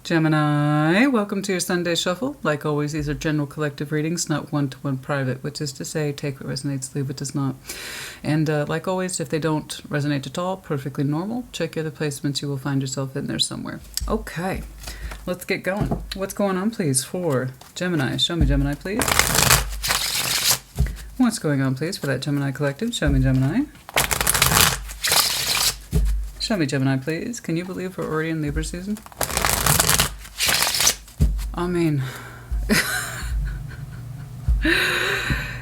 Gemini, welcome to your Sunday Shuffle. Like always, these are general collective readings, not one-to-one private, which is to say, take what resonates, leave what does not. And like always, if they don't resonate at all, perfectly normal. Check your other placements, you will find yourself in there somewhere. Okay, let's get going. What's going on, please, for Gemini? Show me Gemini, please. What's going on, please, for that Gemini collective? Show me Gemini. Show me Gemini, please. Can you believe we're already in Libra season? I mean,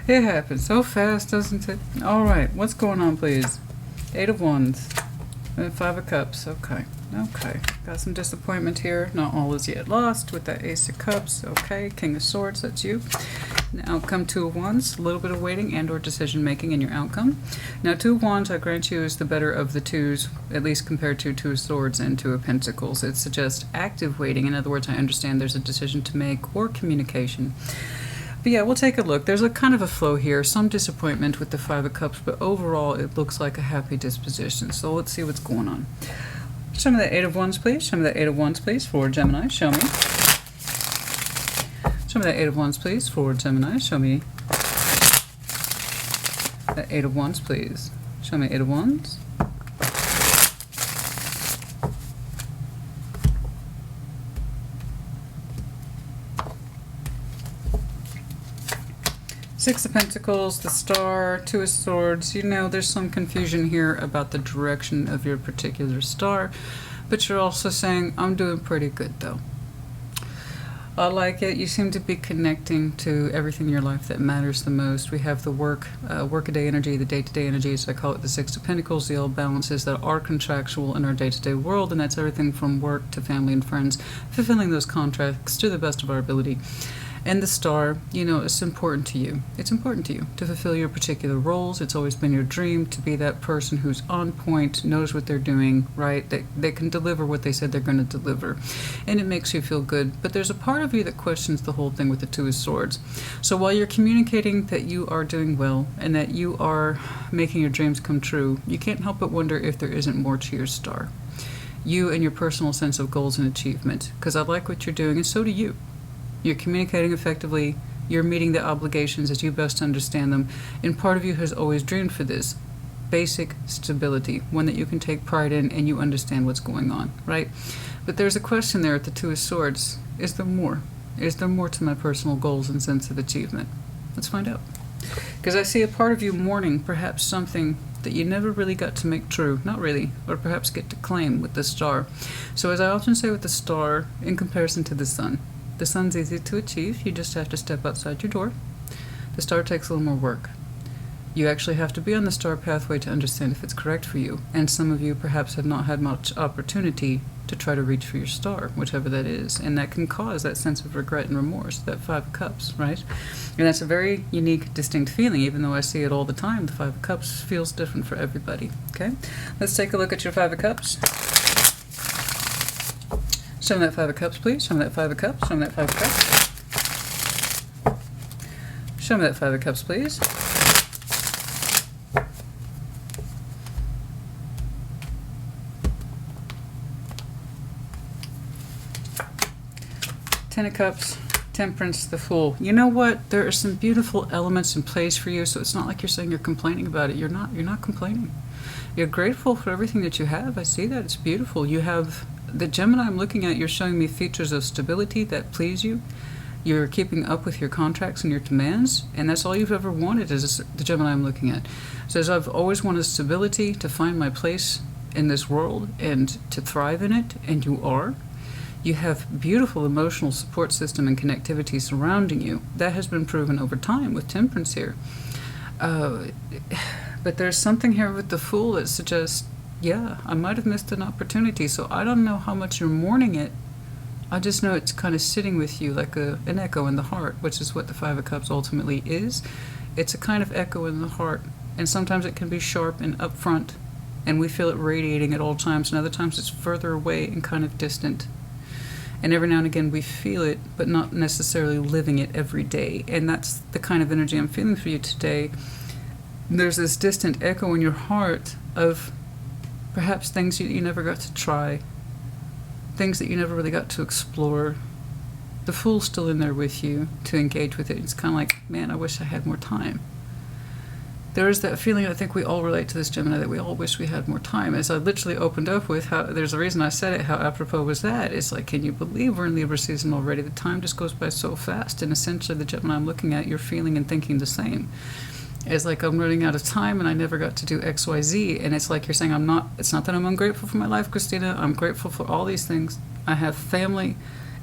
it happens so fast, doesn't it? All right, what's going on, please? 8 of Wands and 5 of Cups. Okay, got some disappointment here. Not all is yet lost with that Ace of Cups. Okay, King of Swords, that's you. Now come 2 of Wands, a little bit of waiting and or decision making in your outcome. Now 2 of Wands, I grant you, is the better of the twos, at least compared to 2 of Swords and 2 of Pentacles. It suggests active waiting. In other words, I understand there's a decision to make or communication. But yeah, we'll take a look. There's a kind of a flow here, some disappointment with the 5 of Cups, but overall it looks like a happy disposition. So let's see what's going on. Show me that 8 of Wands, please. Show me that 8 of Wands, please, for Gemini. Show me. Show me that 8 of Wands, please, for Gemini. Show me that 8 of Wands, please. Show me 8 of Wands. Six of Pentacles, the Star, 2 of Swords. You know, there's some confusion here about the direction of your particular star, but you're also saying, I'm doing pretty good, though. I like it. You seem to be connecting to everything in your life that matters the most. We have the work-a-day energy, the day-to-day energy, so I call it the 6 of Pentacles, the old balances that are contractual in our day-to-day world, and that's everything from work to family and friends, fulfilling those contracts to the best of our ability. And the Star, you know, it's important to you. It's important to you to fulfill your particular roles. It's always been your dream to be that person who's on point, knows what they're doing, right? They can deliver what they said they're going to deliver. And it makes you feel good. But there's a part of you that questions the whole thing with the 2 of Swords. So while you're communicating that you are doing well and that you are making your dreams come true, you can't help but wonder if there isn't more to your star. You and your personal sense of goals and achievement. Because I like what you're doing, and so do you. You're communicating effectively, you're meeting the obligations as you best understand them, and part of you has always dreamed for this basic stability, one that you can take pride in and you understand what's going on, right? But there's a question there at the 2 of Swords. Is there more? Is there more to my personal goals and sense of achievement? Let's find out. Because I see a part of you mourning perhaps something that you never really got to make true, not really, or perhaps get to claim with the Star. So as I often say with the Star, in comparison to the Sun, the Sun's easy to achieve. You just have to step outside your door. The Star takes a little more work. You actually have to be on the Star pathway to understand if it's correct for you. And some of you perhaps have not had much opportunity to try to reach for your star, whichever that is. And that can cause that sense of regret and remorse, that 5 of Cups, right? And that's a very unique, distinct feeling. Even though I see it all the time, the 5 of Cups feels different for everybody. Okay? Let's take a look at your 5 of Cups. Show me that 5 of Cups, please. Show me that 5 of Cups. Show me that 5 of Cups. Show me that 5 of Cups, please. Ten of Cups, Temperance, the Fool. You know what? There are some beautiful elements in place for you, so it's not like you're saying you're complaining about it. You're not complaining. You're grateful for everything that you have. I see that. It's beautiful. You have the Gemini I'm looking at. You're showing me features of stability that please you. You're keeping up with your contracts and your demands, and that's all you've ever wanted is the Gemini I'm looking at. Says, I've always wanted stability to find my place in this world and to thrive in it, and you are. You have beautiful emotional support system and connectivity surrounding you. That has been proven over time with Temperance here. But there's something here with the Fool that suggests, yeah, I might have missed an opportunity, so I don't know how much you're mourning it. I just know it's kind of sitting with you like an echo in the heart, which is what the 5 of Cups ultimately is. It's a kind of echo in the heart, and sometimes it can be sharp and upfront, and we feel it radiating at all times, and other times it's further away and kind of distant. And every now and again we feel it, but not necessarily living it every day, and that's the kind of energy I'm feeling for you today. There's this distant echo in your heart of perhaps things you never got to try, things that you never really got to explore. The Fool's still in there with you to engage with it. It's kind of like, man, I wish I had more time. There is that feeling, I think we all relate to this, Gemini, that we all wish we had more time. As I literally opened up with, how there's a reason I said it, how apropos was that. It's like, can you believe we're in Libra season already? The time just goes by so fast. And essentially, the Gemini I'm looking at, you're feeling and thinking the same. It's like, I'm running out of time and I never got to do X, Y, Z. And it's like you're saying, it's not that I'm ungrateful for my life, Christina. I'm grateful for all these things. I have family.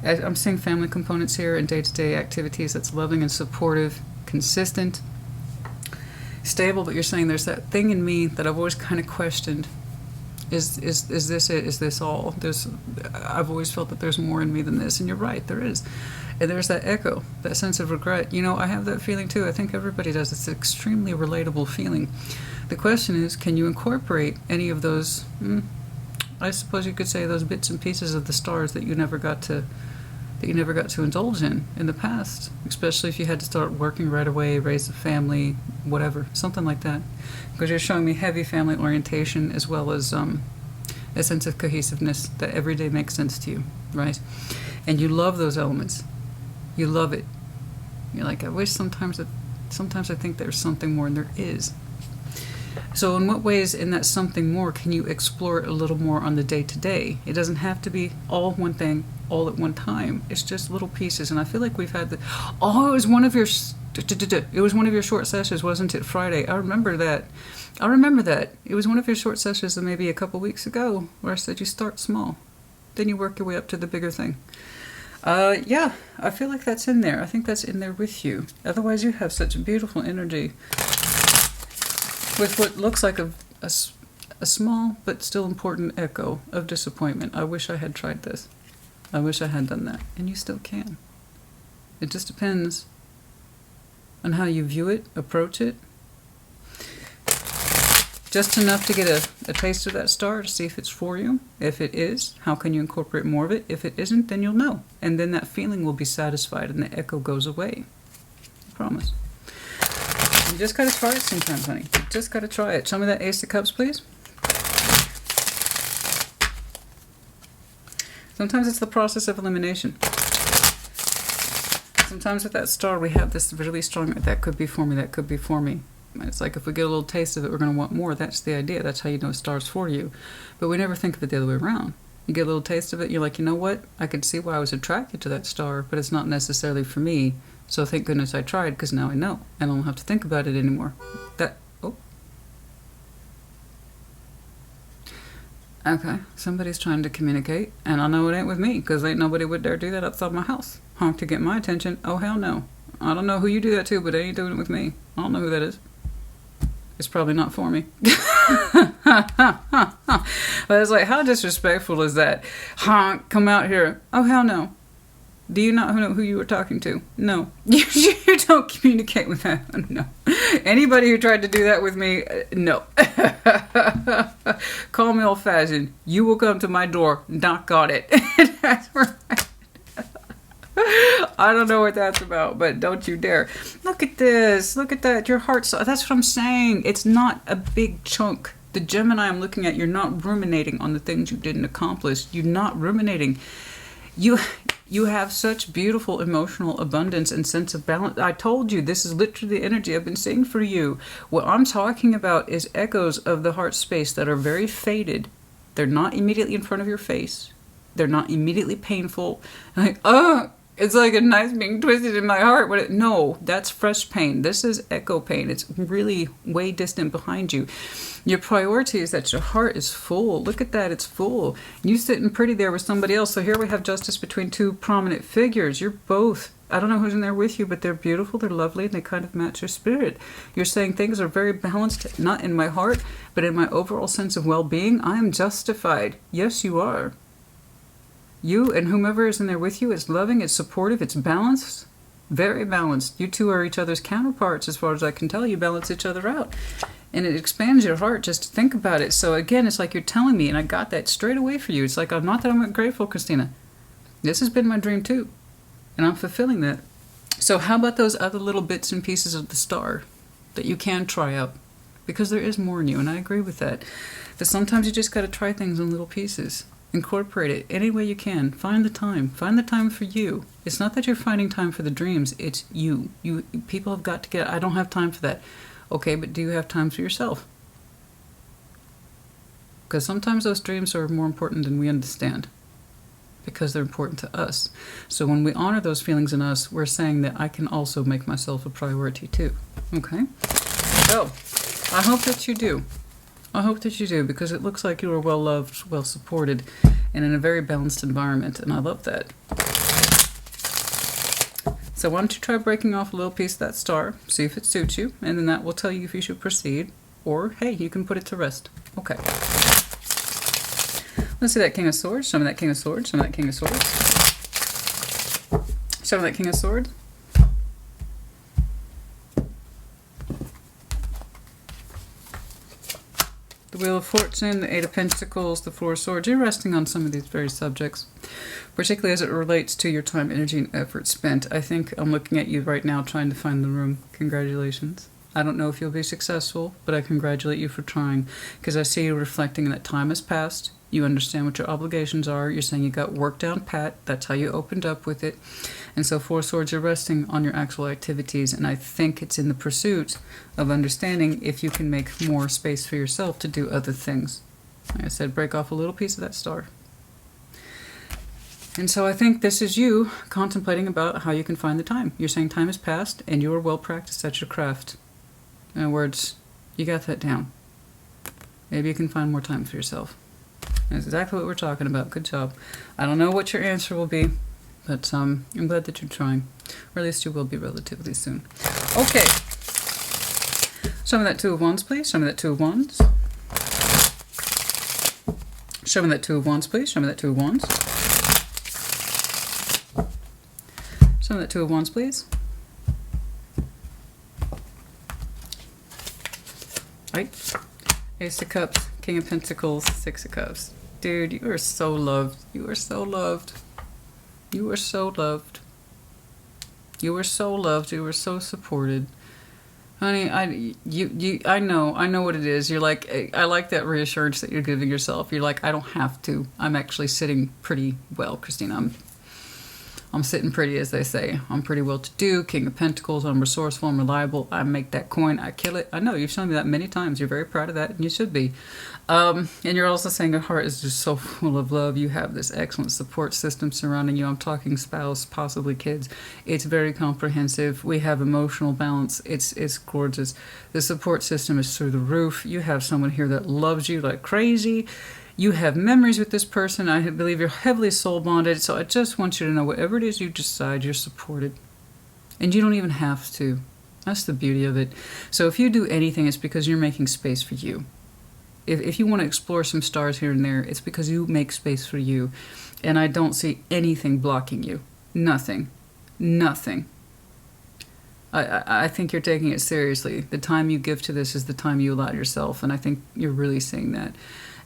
I'm seeing family components here and day-to-day activities that's loving and supportive, consistent, stable. But you're saying there's that thing in me that I've always kind of questioned. Is this it? Is this all? I've always felt that there's more in me than this. And you're right, there is. And there's that echo, that sense of regret. You know, I have that feeling too. I think everybody does. It's an extremely relatable feeling. The question is, can you incorporate any of those, I suppose you could say, those bits and pieces of the stars that you never got to indulge in the past, especially if you had to start working right away, raise a family, whatever, something like that. Because you're showing me heavy family orientation as well as a sense of cohesiveness that every day makes sense to you, right? And you love those elements. You love it. You're like, I wish sometimes I think there's something more, and there is. So in what ways in that something more can you explore it a little more on the day-to-day? It doesn't have to be all one thing all at one time. It's just little pieces. And I feel like we've had it was one of your short sessions, wasn't it? Friday. I remember that. It was one of your short sessions maybe a couple weeks ago where I said you start small, then you work your way up to the bigger thing. Yeah, I feel like that's in there. I think that's in there with you. Otherwise, you have such beautiful energy with what looks like a small but still important echo of disappointment. I wish I had tried this. I wish I had done that. And you still can. It just depends on how you view it, approach it. Just enough to get a taste of that star to see if it's for you. If it is, how can you incorporate more of it? If it isn't, then you'll know. And then that feeling will be satisfied and the echo goes away. I promise. You just gotta try it sometimes, honey. You just gotta try it. Show me that Ace of Cups, please. Sometimes it's the process of elimination. Sometimes with that star, we have this really strong, that could be for me, that could be for me. It's like if we get a little taste of it, we're going to want more. That's the idea. That's how you know star's for you. But we never think of it the other way around. You get a little taste of it, you're like, you know what? I could see why I was attracted to that star, but it's not necessarily for me. So thank goodness I tried, because now I know. I don't have to think about it anymore. Okay, somebody's trying to communicate, and I know it ain't with me, because ain't nobody would dare do that outside my house. Honk to get my attention. Oh, hell no. I don't know who you do that to, but they ain't doing it with me. I don't know who that is. It's probably not for me. But it's like, how disrespectful is that? Honk, come out here. Oh, hell no. Do you not know who you were talking to? No. You don't communicate with that. No. Anybody who tried to do that with me, no. Call me old-fashioned. You will come to my door, knock on it. That's right. I don't know what that's about, but don't you dare. Look at this. Look at that. Your heart's... That's what I'm saying. It's not a big chunk. The Gemini I'm looking at, you're not ruminating on the things you didn't accomplish. You're not ruminating. You have such beautiful emotional abundance and sense of balance. I told you, this is literally the energy I've been seeing for you. What I'm talking about is echoes of the heart space that are very faded. They're not immediately in front of your face. They're not immediately painful. Like, oh, it's like a knife being twisted in my heart. No, that's fresh pain. This is echo pain. It's really way distant behind you. Your priority is that your heart is full. Look at that. It's full. You sitting pretty there with somebody else. So here we have justice between two prominent figures. You're both. I don't know who's in there with you, but they're beautiful. They're lovely. And they kind of match your spirit. You're saying things are very balanced, not in my heart, but in my overall sense of well-being. I am justified. Yes, you are. You and whomever is in there with you is loving, it's supportive, it's balanced, very balanced. You two are each other's counterparts as far as I can tell. You balance each other out. And it expands your heart just to think about it. So again, it's like you're telling me, and I got that straight away for you. It's like, I'm not that I'm grateful, Christina. This has been my dream too. And I'm fulfilling that. So how about those other little bits and pieces of the star that you can try out? Because there is more in you, and I agree with that. But sometimes you just got to try things in little pieces. Incorporate it any way you can. Find the time. Find the time for you. It's not that you're finding time for the dreams. It's you. People have got to get, I don't have time for that. Okay, but do you have time for yourself? Because sometimes those dreams are more important than we understand. Because they're important to us. So when we honor those feelings in us, we're saying that I can also make myself a priority too. Okay? So, I hope that you do. I hope that you do, because it looks like you are well loved, well supported, and in a very balanced environment, and I love that. So why don't you try breaking off a little piece of that star, see if it suits you, and then that will tell you if you should proceed, or hey, you can put it to rest. Okay. Let's see that King of Swords, show me that King of Swords, show me that King of Swords. Show me that King of Swords. The Wheel of Fortune, the Eight of Pentacles, the Four of Swords. You're resting on some of these very subjects, particularly as it relates to your time, energy, and effort spent. I think I'm looking at you right now trying to find the room. Congratulations. I don't know if you'll be successful, but I congratulate you for trying, because I see you reflecting that time has passed. You understand what your obligations are. You're saying you got work down pat. That's how you opened up with it. And so Four Swords, you're resting on your actual activities. And I think it's in the pursuit of understanding if you can make more space for yourself to do other things. Like I said, break off a little piece of that star. And so I think this is you contemplating about how you can find the time. You're saying time has passed and you are well practiced at your craft. In other words, you got that down. Maybe you can find more time for yourself. That's exactly what we're talking about. Good job. I don't know what your answer will be, but I'm glad that you're trying. Or at least you will be relatively soon. Okay. Show me that Two of Wands, please. Show me that Two of Wands. Show me that Two of Wands, please. Show me that Two of Wands. Show me that Two of Wands, please. Right. Ace of Cups, King of Pentacles, Six of Cups. Dude, you are so loved. You are so loved. You are so loved. You are so loved. You are so supported. Honey, I know what it is. You're like, I like that reassurance that you're giving yourself. You're like, I don't have to. I'm actually sitting pretty well, Christina. I'm sitting pretty, as they say. I'm pretty well-to-do, King of Pentacles, I'm resourceful, I'm reliable, I make that coin, I kill it. I know, you've shown me that many times. You're very proud of that, and you should be. And you're also saying your heart is just so full of love. You have this excellent support system surrounding you. I'm talking spouse, possibly kids. It's very comprehensive. We have emotional balance. It's gorgeous. The support system is through the roof. You have someone here that loves you like crazy. You have memories with this person. I believe you're heavily soul bonded. So I just want you to know, whatever it is you decide, you're supported. And you don't even have to. That's the beauty of it. So if you do anything, it's because you're making space for you. If you want to explore some stars here and there, it's because you make space for you. And I don't see anything blocking you. Nothing. Nothing. I think you're taking it seriously. The time you give to this is the time you allow yourself. And I think you're really seeing that.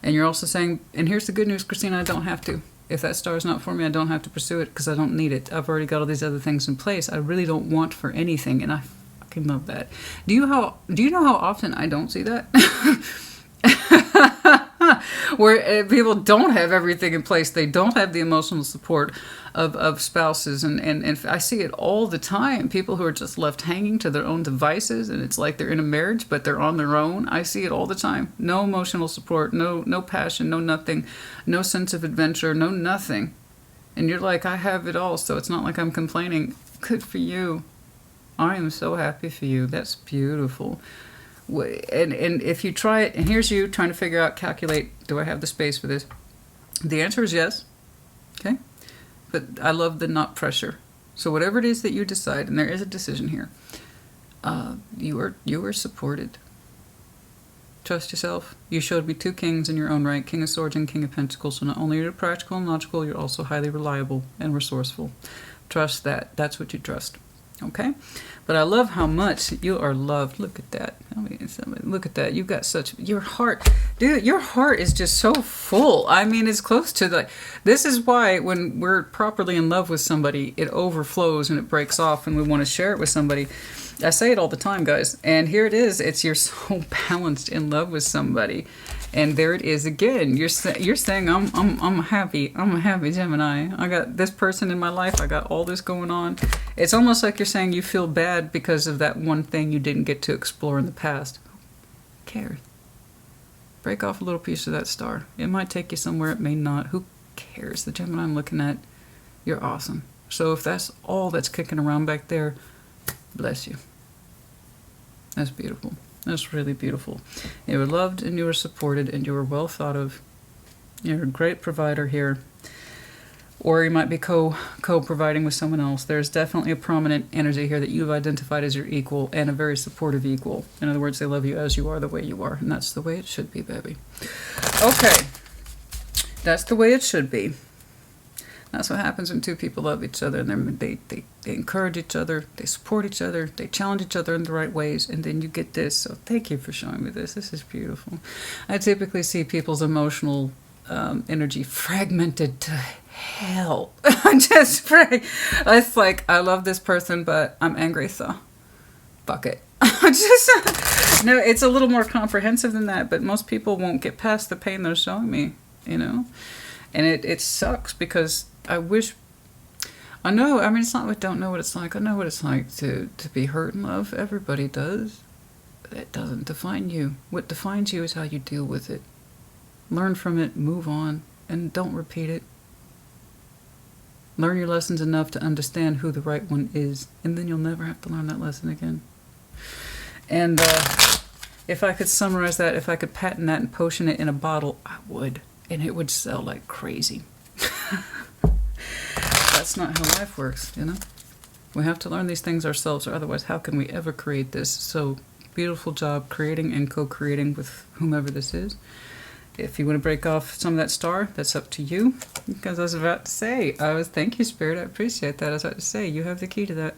And you're also saying, and here's the good news, Christina, I don't have to. If that star is not for me, I don't have to pursue it because I don't need it. I've already got all these other things in place. I really don't want for anything, and I fucking love that. Do you know how often I don't see that? Where people don't have everything in place. They don't have the emotional support of spouses. And I see it all the time. People who are just left hanging to their own devices, and it's like they're in a marriage, but they're on their own. I see it all the time. No emotional support, no passion, no nothing, no sense of adventure, no nothing. And you're like, I have it all, so it's not like I'm complaining. Good for you. I am so happy for you. That's beautiful. And if you try it, and here's you trying to figure out, calculate, do I have the space for this? The answer is yes. Okay? But I love the not pressure. So whatever it is that you decide, and there is a decision here, you are supported. Trust yourself. You showed me two kings in your own right, King of Swords and King of Pentacles. So not only are you practical and logical, you're also highly reliable and resourceful. Trust that. That's what you trust. Okay? But I love how much you are loved. Look at that. Look at that. You've got such... Your heart... Dude, your heart is just so full. I mean, it's close to the... This is why when we're properly in love with somebody, it overflows and it breaks off and we want to share it with somebody. I say it all the time, guys. And here it is. It's you're so balanced in love with somebody. And there it is again. You're saying I'm happy. I'm a happy Gemini. I got this person in my life. I got all this going on. It's almost like you're saying you feel bad because of that one thing you didn't get to explore in the past. Who cares? Break off a little piece of that star. It might take you somewhere. It may not. Who cares? The Gemini I'm looking at, you're awesome. So if that's all that's kicking around back there, bless you. That's beautiful. That's really beautiful. You were loved and you were supported and you were well thought of. You're a great provider here. Or you might be co-providing with someone else. There's definitely a prominent energy here that you've identified as your equal and a very supportive equal. In other words, they love you as you are, the way you are. And that's the way it should be, baby. Okay. That's the way it should be. That's what happens when two people love each other and they encourage each other, they support each other, they challenge each other in the right ways, and then you get this. So thank you for showing me this. This is beautiful. I typically see people's emotional energy fragmented to hell. Just it's like, I love this person, but I'm angry, so fuck it. No, it's a little more comprehensive than that, but most people won't get past the pain they're showing me, you know? And it sucks because I wish... I know, I mean, it's not I don't know what it's like. I know what it's like to be hurt in love. Everybody does. It doesn't define you. What defines you is how you deal with it. Learn from it, move on, and don't repeat it. Learn your lessons enough to understand who the right one is, and then you'll never have to learn that lesson again. And if I could summarize that, if I could patent that and potion it in a bottle, I would. And it would sell like crazy. That's not how life works, you know? We have to learn these things ourselves, or otherwise how can we ever create this? So, beautiful job creating and co-creating with whomever this is. If you want to break off some of that star, that's up to you. Because I was about to say, thank you, Spirit, I appreciate that. I was about to say, you have the key to that.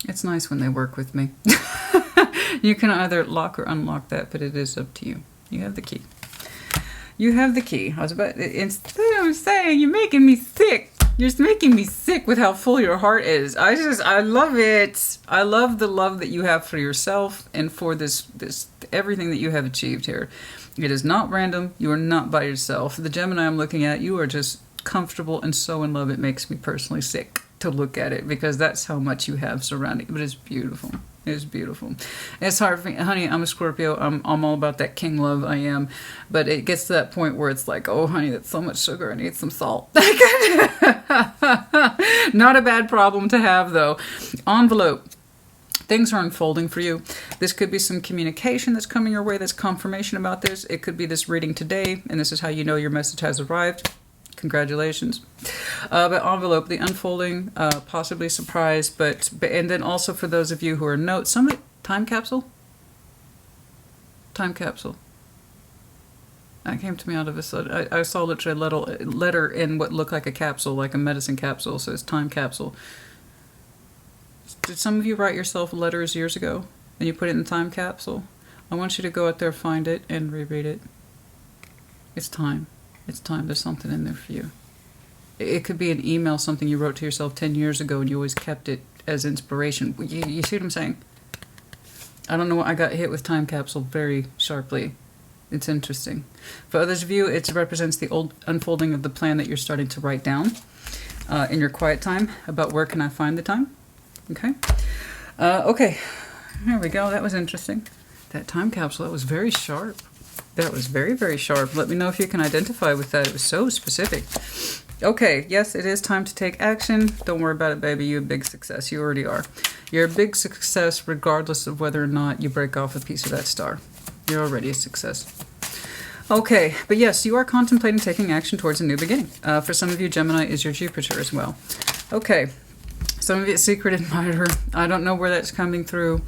It's nice when they work with me. You can either lock or unlock that, but it is up to you. You have the key. You have the key. Instead of saying, you're making me sick. You're making me sick with how full your heart is. I love it. I love the love that you have for yourself and for this everything that you have achieved here. It is not random. You are not by yourself. The Gemini I'm looking at, you are just comfortable and so in love. It makes me personally sick to look at it because that's how much you have surrounding. But it's beautiful. It's beautiful. It's hard for me. Honey, I'm a Scorpio. I'm all about that king love. I am. But it gets to that point where it's like, oh, honey, that's so much sugar. I need some salt. Not a bad problem to have, though. Envelope. Things are unfolding for you. This could be some communication that's coming your way. That's confirmation about this. It could be this reading today, and this is how you know your message has arrived. Congratulations. But envelope, the unfolding, possibly surprise, but and then also for those of you who are time capsule? Time capsule. That came to me out of a I saw literally a letter in what looked like a capsule, like a medicine capsule, so it's time capsule. Did some of you write yourself letters years ago and you put it in the time capsule? I want you to go out there, find it, and reread it. It's time. It's time. There's something in there for you. It could be an email, something you wrote to yourself 10 years ago and you always kept it as inspiration. You see what I'm saying? I don't know. I got hit with time capsule very sharply. It's interesting. For others of you, it represents the old unfolding of the plan that you're starting to write down in your quiet time about where can I find the time. Okay? Okay. There we go. That was interesting. That time capsule, that was very sharp. That was very, very sharp. Let me know if you can identify with that. It was so specific. Okay, yes, it is time to take action. Don't worry about it, baby. You're a big success. You already are. You're a big success regardless of whether or not you break off a piece of that star. You're already a success. Okay, but yes, you are contemplating taking action towards a new beginning. For some of you, Gemini is your Jupiter as well. Okay. Some of it's secret admirer. I don't know where that's coming through.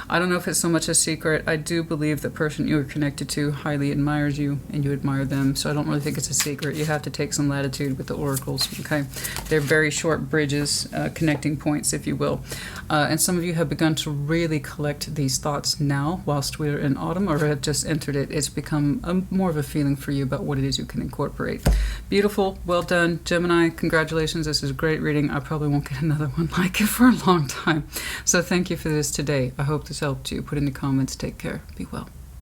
I don't know if it's so much a secret. I do believe the person you are connected to highly admires you and you admire them. So I don't really think it's a secret. You have to take some latitude with the oracles, okay? They're very short bridges, connecting points, if you will. And some of you have begun to really collect these thoughts now whilst we're in autumn or have just entered it. It's become more of a feeling for you about what it is you can incorporate. Beautiful. Well done, Gemini. Congratulations. This is a great reading. I probably won't get another one like it for a long time. So thank you for this today. I hope this helped you. Put in the comments. Take care. Be well.